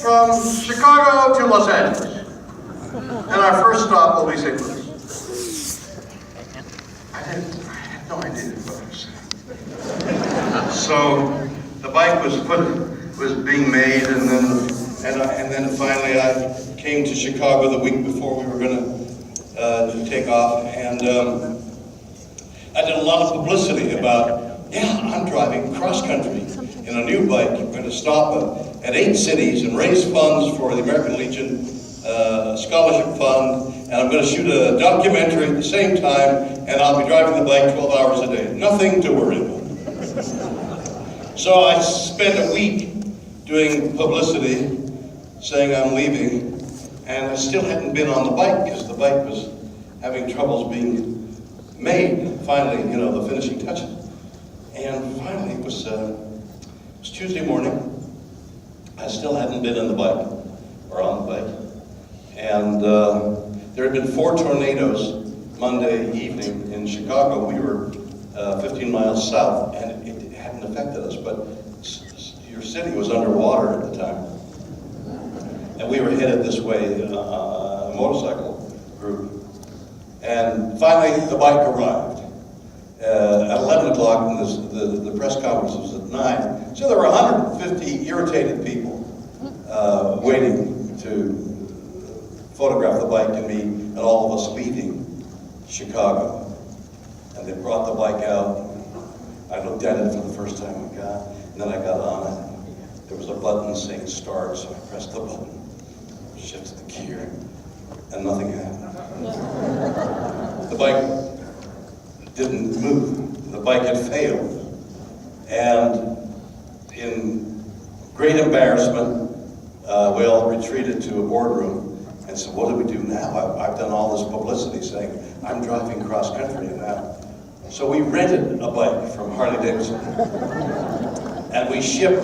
from Chicago to Los Angeles. And our first stop will be St. Louis. I had no idea what I was saying. So the bike was being made, and then finally I came to Chicago the week before we were going to take off, and I did a lot of publicity about, yeah, I'm driving cross country in a new bike. I'm going to stop at 8 cities and raise funds for the American Legion Scholarship Fund, and I'm going to shoot a documentary at the same time, and I'll be driving the bike 12 hours a day. Nothing to worry about. So I spent a week doing publicity, saying I'm leaving, and I still hadn't been on the bike because the bike was having troubles being made. Finally, you know, the finishing touches. And finally, it was Tuesday morning. I still hadn't been on the bike, or on the bike. And there had been 4 tornadoes Monday evening in Chicago. We were 15 miles south, and it hadn't affected us, but your city was underwater at the time. And we were headed this way, a motorcycle group. And finally, the bike arrived at 11 o'clock, and the press conference was at 9. So there were 150 irritated people waiting to photograph the bike and me, and all of us leaving Chicago. And they brought the bike out. I looked at it for the first time, and then I got on it. There was a button saying start, so I pressed the button, shifted the gear, and nothing happened. The bike didn't move. The bike had failed. And in great embarrassment, we all retreated to a boardroom and said, what do we do now? I've done all this publicity saying I'm driving cross country now. So we rented a bike from Harley Davidson, and we shipped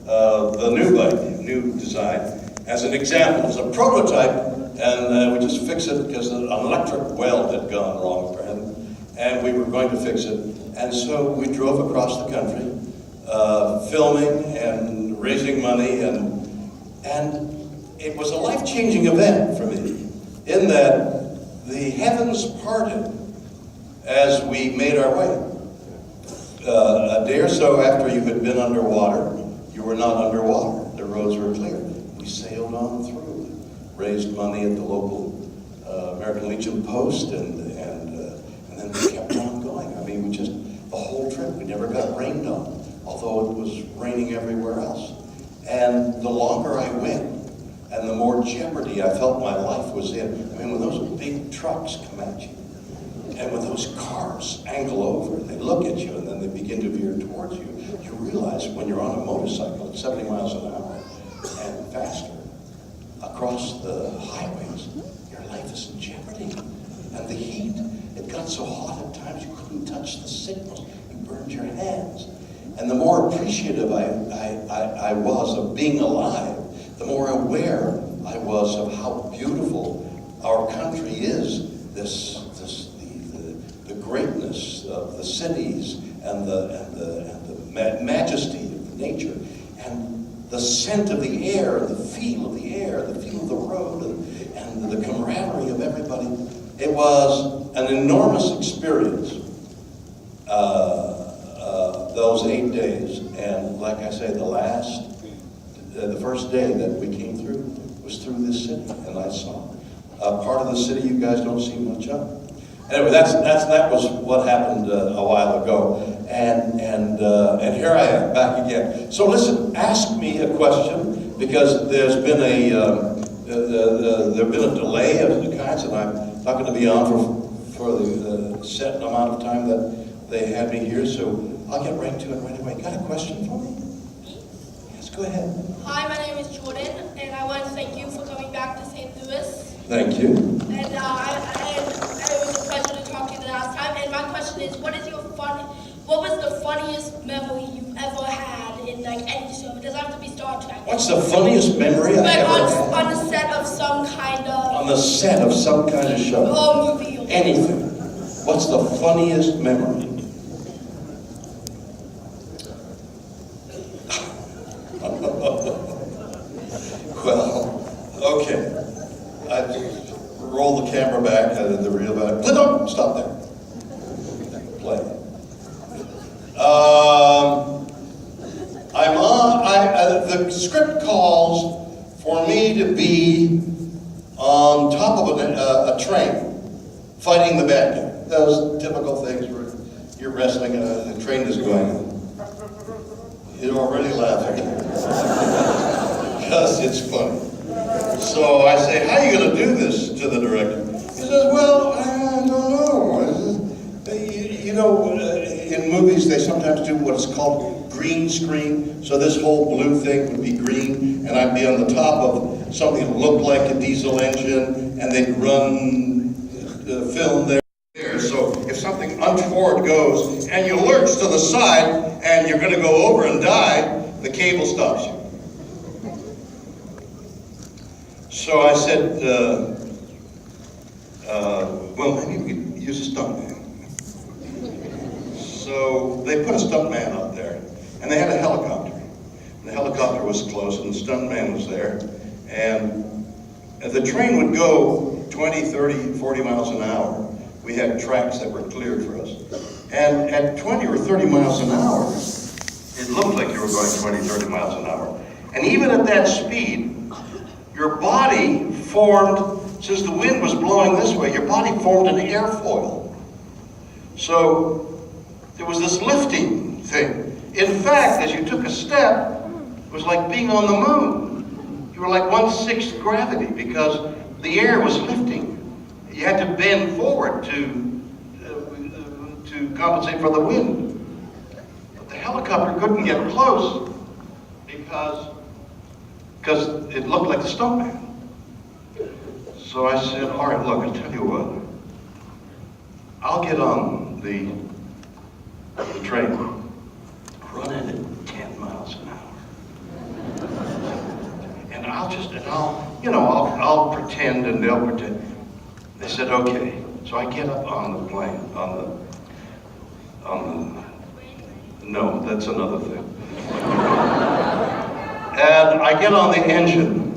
the new bike, new design, as an example, as a prototype, and we just fixed it because an electric weld had gone wrong apparently, and we were going to fix it. And so we drove across the country, filming and raising money, and it was a life-changing event for me, in that the heavens parted as we made our way. A day or so after you had been underwater, you were not underwater. The roads were clear. We sailed on through, raised money at the local American Legion post, and then we kept on going. I mean, the whole trip, we never got rained on, although it was raining everywhere else. And the longer I went, and the more jeopardy I felt my life was in. I mean, when those big trucks come at you, and when those cars angle over, they look at you, and then they begin to veer towards you, you realize when you're on a motorcycle at 70 miles an hour and faster across the highways, your life is in jeopardy. And the heat, it got so hot at times you couldn't touch the signals. You burned your hands. And the more appreciative I was of being alive, the more aware I was of how beautiful our country is, the greatness of the cities and the majesty of nature, and the scent of the air, the feel of the air, the feel of the road, and the camaraderie of everybody. It was an enormous experience, those 8 days. And like I say, the first day that we came through was through this city, and I saw a part of the city you guys don't see much of. Anyway, that was what happened a while ago, and here I am back again. So listen, ask me a question, because there's been a delay of the kinds, and I'm not going to be on for the set amount of time that they had me here. So I'll get right to it right away. Got a question for me? Yes, go ahead. Hi, my name is Jordan, and I want to thank you for coming back to St. Louis. Thank you. And it was a pleasure to talk to you the last time. And my question is, what was the funniest memory you've ever had in any show? It doesn't have to be Star Trek. What's the funniest memory I ever had? On the set of some kind of... On the set of some kind of show? Oh, movie. Anything. What's the funniest memory? stop there. Play. The script calls for me to be on top of a train, fighting the bad guy. Those typical things where you're wrestling and the train is going. You're already laughing because it's funny. So I say, how are you going to do this to the director? He says, well, I don't know. You know, in movies they sometimes do what's called green screen. So this whole blue thing would be green, and I'd be on the top of something that looked like a diesel engine, and they'd run film there. So if something untoward goes, and you lurch to the side, and you're going to go over and die, the cable stops you. So I said, well, maybe we could use a stuntman. So they put a stuntman up there, and they had a helicopter. And the helicopter was close, and the stuntman was there. And the train would go 20, 30, 40 miles an hour. We had tracks that were cleared for us. And at 20 or 30 miles an hour, it looked like you were going 20, 30 miles an hour. And even at that speed, your body formed, since the wind was blowing this way, your body formed an airfoil. So there was this lifting thing. In fact, as you took a step, it was like being on the moon. You were like 1/6 gravity because the air was lifting. You had to bend forward to compensate for the wind. But the helicopter couldn't get close because it looked like the stuntman. So I said, all right, look, I'll tell you what. I'll get on the train, run it at 10 miles an hour. And I'll pretend and they'll pretend. They said, okay. So I get up on the plane, no, that's another thing. And I get on the engine,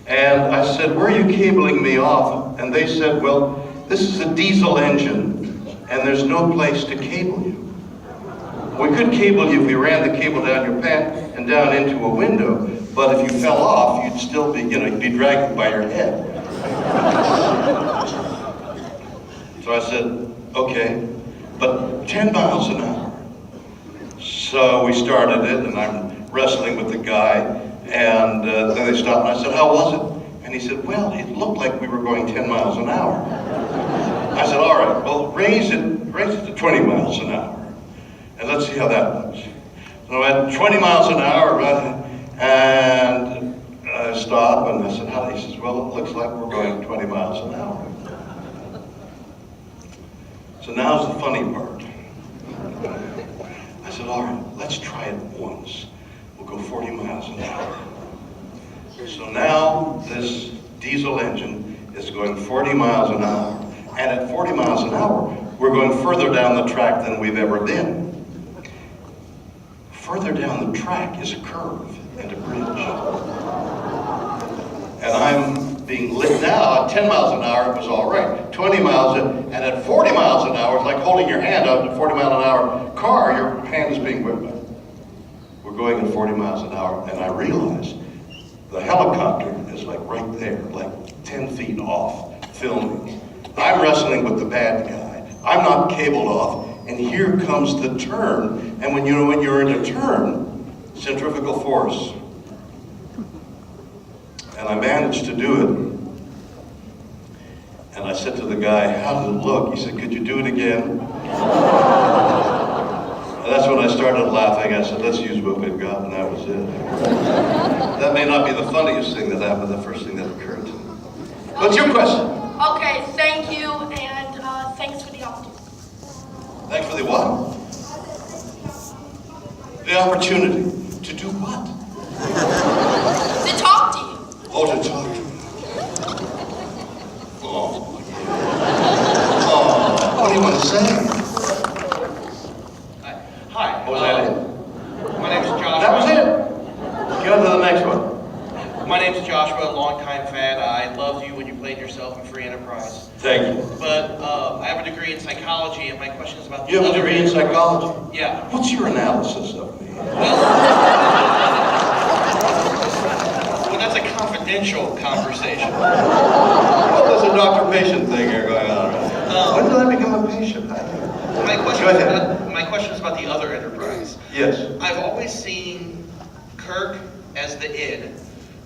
and I said, where are you cabling me off? And they said, well, this is a diesel engine, and there's no place to cable you. We could cable you if we ran the cable down your pant and down into a window, but if you fell off, you'd still be, you'd be dragging by your head. So I said, okay, but 10 miles an hour. So we started it, and I'm wrestling with the guy, and then they stopped, and I said, how was it? And he said, well, it looked like we were going 10 miles an hour. I said, all right, well, raise it to 20 miles an hour, and let's see how that looks. So at 20 miles an hour, and I stop, and I said, how? He says, well, it looks like we're going 20 miles an hour. So now's the funny part. I said, all right, let's try it once. We'll go 40 miles an hour. So now this diesel engine is going 40 miles an hour. And at 40 miles an hour, we're going further down the track than we've ever been. Further down the track is a curve and a bridge. And I'm being lit now. At 10 miles an hour, it was all right. 20 miles, and at 40 miles an hour, it's like holding your hand out in a 40 mile an hour car, your hand is being whipped by. We're going at 40 miles an hour, and I realize the helicopter is like right there, like 10 feet off, filming. I'm wrestling with the bad guy. I'm not cabled off, and here comes the turn. And when you're in a turn, centrifugal force. And I managed to do it. And I said to the guy, how did it look? He said, could you do it again? And that's when I started laughing. I said, let's use what we've got, and that was it. That may not be the funniest thing that happened, the first thing that occurred to me. What's your question? Okay, thank you, and thanks for the opportunity. Thanks for the what? The opportunity. To do what? To talk to you. Oh, to talk to you. Oh. Oh, what do you want to say? Hi. Was that it? My name is Josh. That was it. Go to the next one. My name's Joshua, longtime fan. I loved you when you played yourself in Free Enterprise. Thank you. But I have a degree in psychology, and my question is about the You have a other degree in Enterprise. psychology? Yeah. What's your analysis of me? Well, that's a confidential conversation. Well, there's a doctor-patient thing here going on. When did I become a patient? My question is about the other Enterprise. Yes. I've always seen Kirk as the id.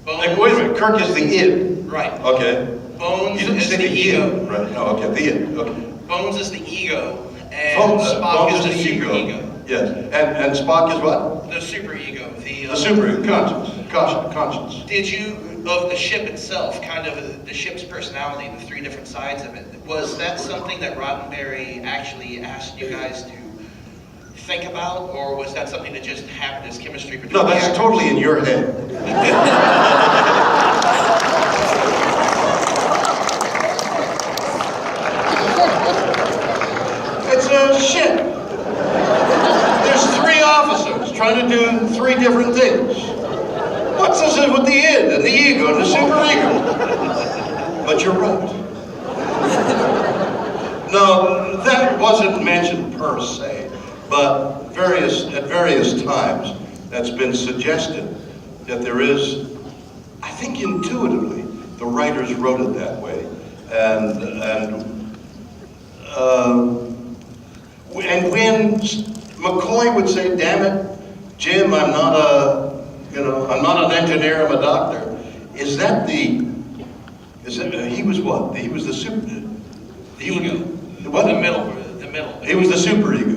Bones, Like, wait a minute, Kirk is the id. Right. Okay. Bones You didn't is say the ego. id. Right, no, okay, the id, okay. Bones is the ego, and Spock Bones is the super ego. Yes, and Spock is what? The super ego. The super ego, conscience. Did you, of the ship itself, kind of the ship's personality, the three different sides of it, was that something that Roddenberry actually asked you guys to think about, or was that something that just happened as chemistry between No, the that's actors? totally in your head. It's a ship. There's three officers trying to do three different things. What's this with the id and the ego and the super ego? But you're right. No, that wasn't mentioned per se, but at various times that's been suggested that there is, I think intuitively, the writers wrote it that way, and when McCoy would say, "Damn it, Jim, I'm not an engineer, I'm a doctor," he was what? He was the super. Ego. What? The middle. He was the super ego.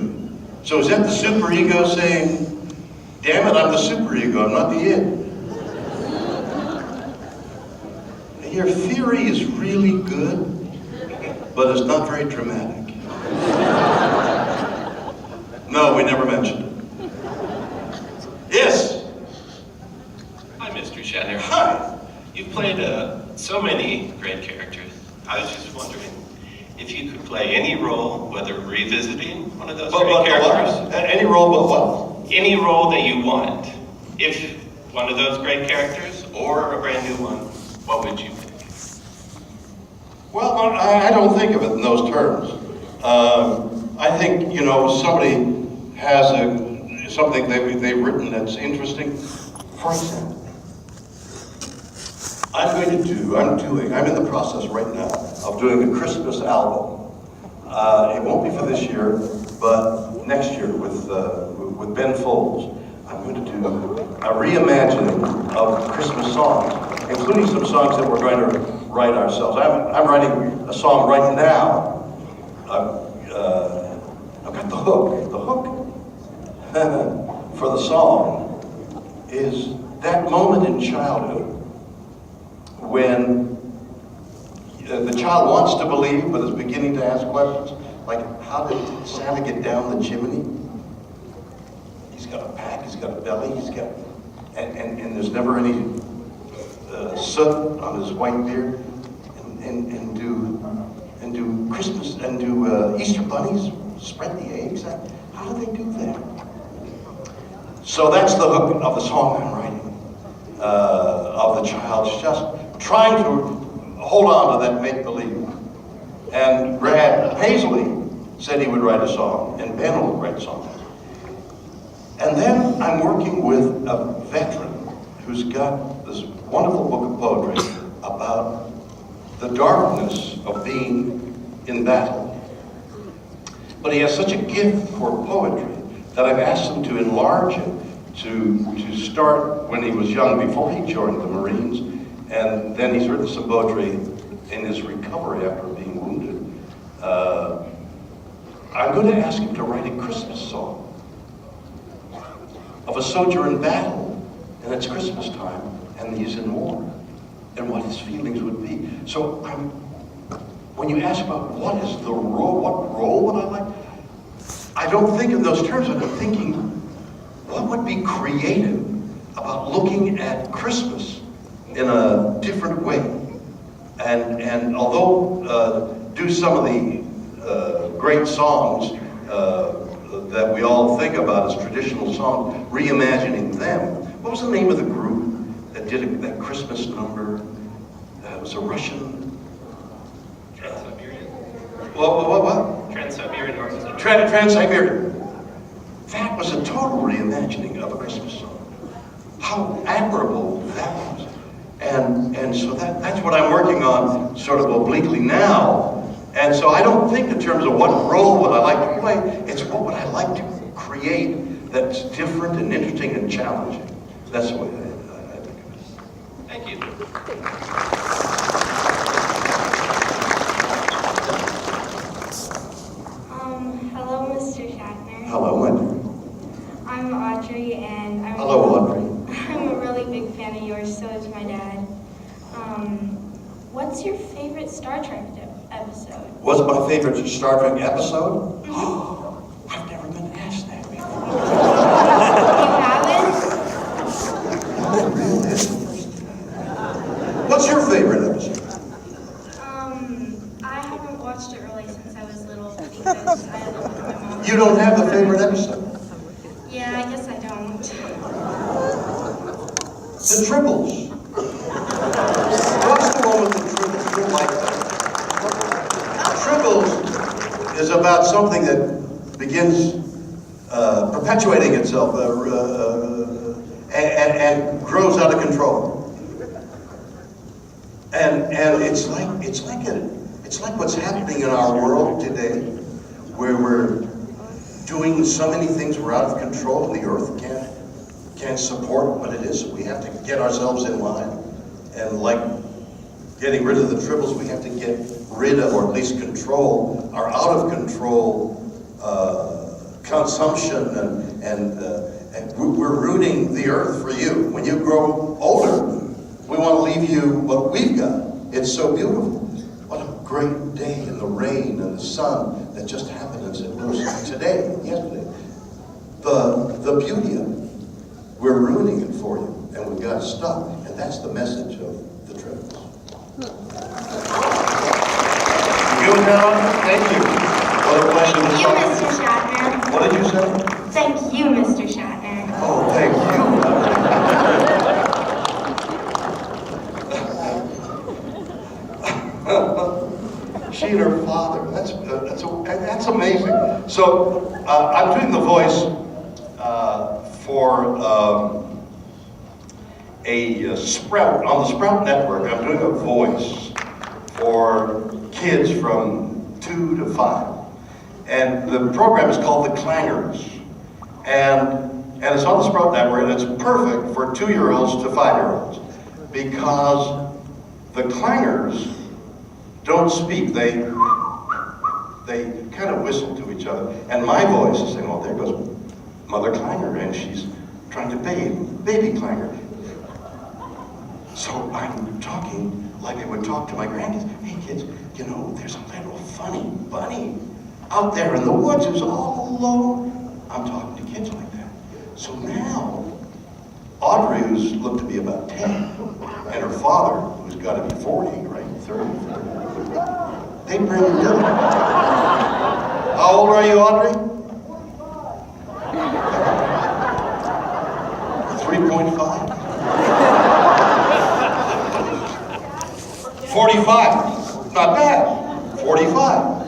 So is that the super ego saying, "Damn it, I'm the super ego, I'm not the id"? Your theory is really good, but it's not very dramatic. No, we never mentioned it. Yes. Hi, Mr. Shatner. Hi. You've played so many great characters. I was just wondering if you could play any role, whether revisiting one of those great characters. Any role but what? Any role that you want. If one of those great characters or a brand new one, what would you pick? Well, I don't think of it in those terms. I think, somebody has something they've written that's interesting. For example, I'm in the process right now of doing a Christmas album. It won't be for this year, but next year with Ben Folds. I'm going to do a reimagining of Christmas songs, including some songs that we're going to write ourselves. I'm writing a song right now. I've got the hook. The hook for the song is that moment in childhood when the child wants to believe but is beginning to ask questions, like, how did Santa get down the chimney? He's got a pack, he's got a belly, and there's never any soot on his white beard, and do Christmas, and do Easter bunnies spread the eggs? How do they do that? So that's the hook of the song I'm writing, of the child just trying to hold on to that make-believe. And Brad Paisley said he would write a song, and Ben will write a song. And then I'm working with a veteran who's got this wonderful book of poetry about the darkness of being in battle. But he has such a gift for poetry that I've asked him to enlarge it, to start when he was young, before he joined the Marines, and then he's written some poetry in his recovery after being wounded. I'm going to ask him to write a Christmas song of a soldier in battle, and it's Christmas time, and he's in war, and what his feelings would be. So when you ask about what role would I like, I don't think in those terms. I'm thinking, what would be creative about looking at Christmas in a different way? And although do some of the great songs that we all think about as traditional songs, reimagining them. What was the name of the group that did that Christmas number. It was a Russian. Trans-Siberian. What? Trans-Siberian Orchestra. Trans-Siberian. That was a total reimagining of a Christmas song. How admirable that was. And so that's what I'm working on sort of obliquely now. And so I don't think in terms of what role would I like to play, it's what would I like to create that's different and interesting and challenging. That's the way I think of it. Thank you. Hello, Mr. Shatner. Hello, Wendy. I'm Audrey, and Hello, Audrey. I'm a really big fan of yours, so is my dad. What's your favorite Star Trek episode? What's my favorite Star Trek episode? I've never been asked that before. You haven't? What's your favorite episode? I haven't watched it really since I was little because I live with my mom. You don't have a favorite episode? Yeah, I guess I don't. The Tribbles. What's the one with the Tribbles? You don't like that. Tribbles is about something that begins perpetuating itself and grows out of control. And it's like what's happening in our world today, where we're doing so many things we're out of control, and the earth can't support what it is. So we have to get ourselves in line, and like getting rid of the Tribbles, we have to get rid of, or at least control, our out of control consumption, and we're rooting the earth for you. When you grow older, we want to leave you what we've got. It's so beautiful. What a great day in the rain and the sun that just happened in St. Louis today, yesterday. The beauty of it. We're ruining it for you, and we've got to stop. And that's the message of the Tribbles. You and that, thank you. What a question to Thank you, talk. Mr. Shatner. What did you say? Thank you, Mr. Shatner. Oh, thank you. She and her father. That's amazing. So I'm doing the voice for a Sprout on the Sprout Network. I'm doing a voice for kids from 2 to 5, and the program is called The Clangers, and it's on the Sprout Network, and it's perfect for 2-year-olds to 5-year-olds because the Clangers don't speak. They kind of whistle to each other, and my voice is saying, "Oh, there goes Mother Clanger, and she's trying to bathe baby Clanger." So I'm talking like I would talk to my grandkids. "Hey kids, you know, there's a little funny bunny out there in the woods who's all alone." I'm talking to kids like that. So now, Audrey, who's looked to be about 10, and her father, who's got to be 40, right, 30, they bring dinner. How old are you, Audrey? 3.5? 45. Not bad. 45.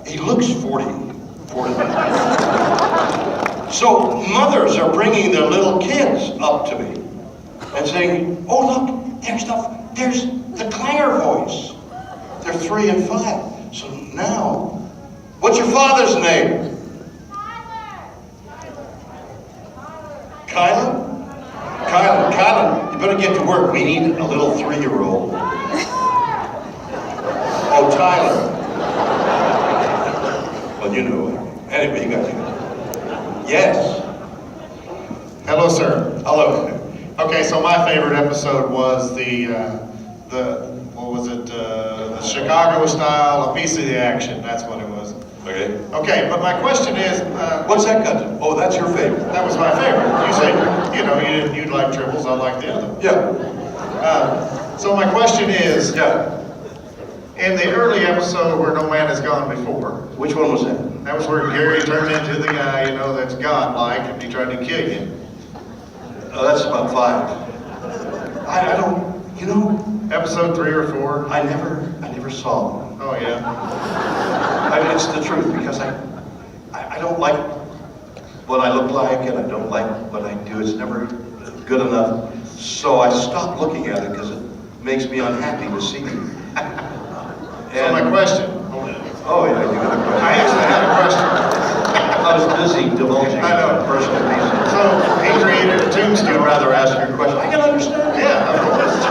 He looks 40. So mothers are bringing their little kids up to me and saying, "Oh, look, there's the Clanger voice." They're 3 and 5. So now, what's your father's name? Kyla? Kyla, you better get to work. We need a little 3-year-old. Oh, Tyler. Well, you know it. Anyway, you got to. Yes. Hello, sir. Hello. Okay, so my favorite episode was the Chicago style, a piece of the action. That's what it was. Okay. Okay, but my question is, What's that got to? Oh, that's your favorite. that was my favorite. You said, you'd like Tribbles, I like the other. Yeah. So my question is, Yeah. in the early episode where No Man Has Gone Before, Which one was that? that was where Gary turned into the guy, that's godlike, and he tried to kill you. Oh, that's about 5. I don't, you know, Episode 3 or 4? I never saw them. Oh, yeah. It's the truth, because I don't like what I look like, and I don't like what I do. It's never good enough. So I stopped looking at it because it makes me unhappy to see it. So my question. Oh yeah, you got a question. I actually had a question. I was busy divulging I know. personal reasons. So he created a You'd tombstone. rather ask your question. I can understand. Yeah, of course. I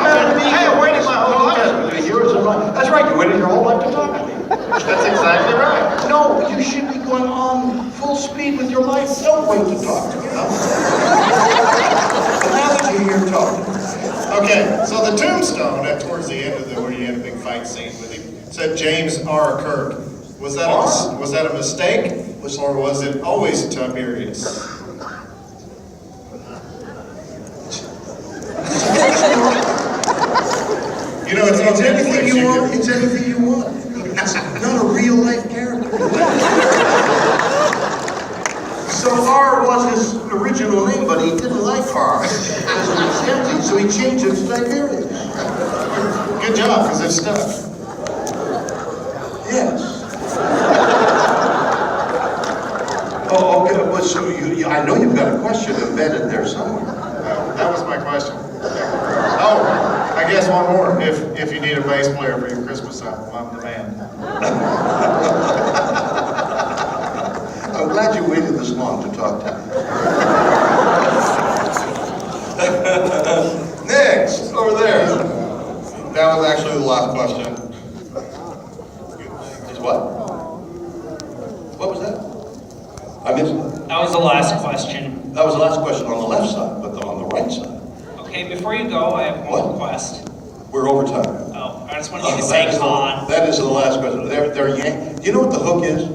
have waited my whole life. That's right, you waited your whole life to talk to me. That's exactly right. No, you should be going on full speed with your life. Don't wait to talk to me. Now that you're here talking. Okay, so the tombstone towards the end of where you had a big fight scene with him said James R. Kirk. Was that a mistake, or was it always Tiberius? You know, it's anything you want. It's anything you want. It's not a real life character. So R was his original name, but he didn't like R. So he changed it to Tiberius. Good job, because it's stuck. Yes. Oh, okay. Well, so I know you've got a question embedded there somewhere. That was my question. Oh, I guess one more. If you need a bass player for your Christmas album, I'm the man. I'm glad you waited this long to talk to me. Next, over there. That was actually the last question. Is what? What was that? I missed it. That was the last question. That was the last question on the left side, but on the right side. Okay, before you go, I have one What? request. We're over time. Oh, I just wanted you to say con. That is the last question. They're do you know what the hook is?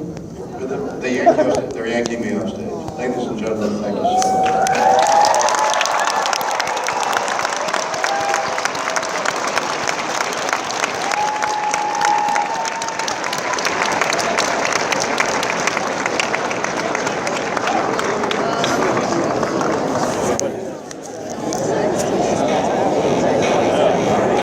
They're yanking me off stage. Ladies and gentlemen, thank you so much.